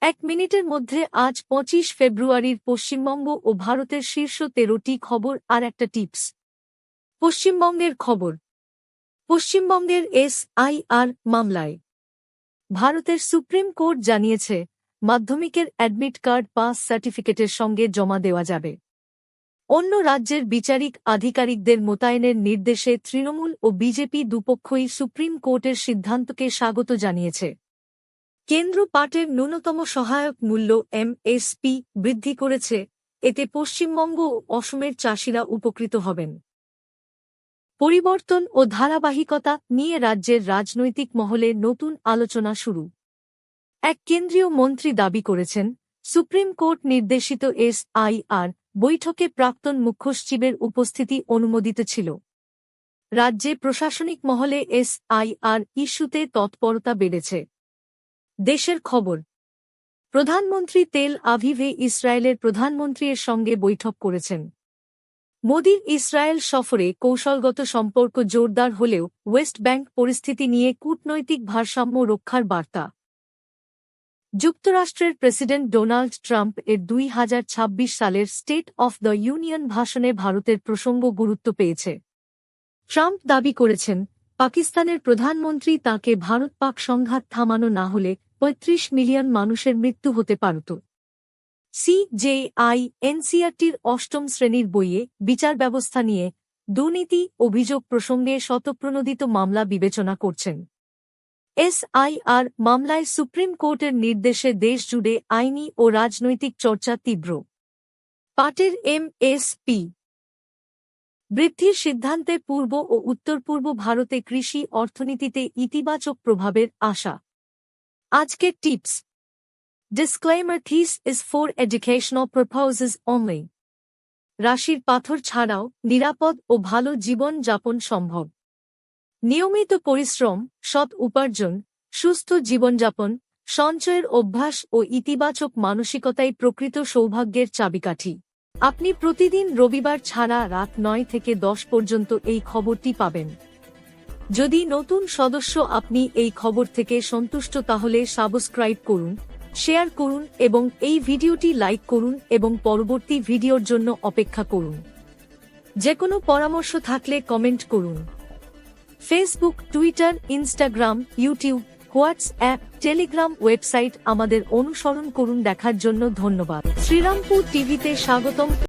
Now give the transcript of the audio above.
এক মিনিটের মধ্যে আজ ২৫ ফেব্রুয়ারির পশ্চিমবঙ্গ ও ভারতের শীর্ষ ১৩টি খবর আর একটা টিপস। পশ্চিমবঙ্গের খবর। পশ্চিমবঙ্গের SIR মামলায় ভারতের সুপ্রিম কোর্ট জানিয়েছে, মাধ্যমিকের অ্যাডমিট কার্ড পাস সার্টিফিকেটের সঙ্গে জমা দেওয়া যাবে। অন্য রাজ্যের বিচারিক আধিকারিকদের মোতায়েনের নির্দেশে তৃণমূল ও বিজেপি দুপক্ষই সুপ্রিম কোর্টের সিদ্ধান্তকে স্বাগত জানিয়েছে। কেন্দ্র পাটের ন্যূনতম সহায়ক মূল্য MSP বৃদ্ধি করেছে, এতে পশ্চিমবঙ্গ ও অসমের চাষিরা উপকৃত হবেন। পরিবর্তন ও ধারাবাহিকতা নিয়ে রাজ্যের রাজনৈতিক মহলে নতুন আলোচনা শুরু। এক কেন্দ্রীয় মন্ত্রী দাবি করেছেন, সুপ্রিম কোর্ট নির্দেশিত SIR বৈঠকে প্রাক্তন মুখ্যসচিবের উপস্থিতি অনুমোদিত ছিল। রাজ্যে প্রশাসনিক মহলে SIR ইস্যুতে তৎপরতা বেড়েছে। দেশের খবর। প্রধানমন্ত্রী তেল আভিভে ইসরায়েলের প্রধানমন্ত্রীর সঙ্গে বৈঠক করেছেন। মোদির ইসরায়েল সফরে কৌশলগত সম্পর্ক জোরদার হলেও ওয়েস্ট ব্যাংক পরিস্থিতি নিয়ে কূটনৈতিক ভারসাম্য রক্ষার বার্তা। যুক্তরাষ্ট্রের প্রেসিডেন্ট ডোনাল্ড ট্রাম্প এর ২০২৬ সালের স্টেট অফ দ্য ইউনিয়ন ভাষণে ভারতের প্রসঙ্গ গুরুত্ব পেয়েছে। ট্রাম্প দাবি করেছেন, পাকিস্তানের প্রধানমন্ত্রী তাঁকে ভারত-পাক সংঘাত থামানো না হলে ৩৫ মিলিয়ন মানুষের মৃত্যু হতে পারত। CJI NCERTর অষ্টম শ্রেণীর বইয়ে বিচার ব্যবস্থা নিয়ে দুর্নীতি অভিযোগ প্রসঙ্গে স্বতঃপ্রণোদিত মামলা বিবেচনা করছেন। SIR মামলায় সুপ্রিম কোর্টের নির্দেশে দেশজুড়ে আইনি ও রাজনৈতিক চর্চা তীব্র। পাটের MSP বৃদ্ধির সিদ্ধান্তে পূর্ব ও উত্তর-পূর্ব ভারতে কৃষি অর্থনীতিতে ইতিবাচক প্রভাবের আশা। আজকের tips. Disclaimer: This is for educational purposes only. রাশির পাথর ছাড়াও নিরাপদ ও ভালো জীবন যাপন সম্ভব। নিয়মিত পরিশ্রম, সৎ উপার্জন, সুস্থ জীবনযাপন, সঞ্চয়ের অভ্যাস ও ইতিবাচক মানসিকতাই প্রকৃত সৌভাগ্যের চাবিকাঠি। আপনি প্রতিদিন রবিবার ছাড়া রাত ৯ থেকে ১০ পর্যন্ত এই খবরটি পাবেন। যদি নতুন সদস্য আপনি এই খবর থেকে সন্তুষ্ট তাহলে সাবস্ক্রাইব করুন, শেয়ার করুন এবং এই ভিডিওটি লাইক করুন এবং পরবর্তী ভিডিওর জন্য অপেক্ষা করুন। যেকোনো পরামর্শ থাকলে কমেন্ট করুন। Facebook, Twitter, Instagram, YouTube, WhatsApp, Telegram website আমাদের অনুসরণ করুন। দেখার জন্য ধন্যবাদ। শ্রীরামপুর টিভিতে স্বাগতম।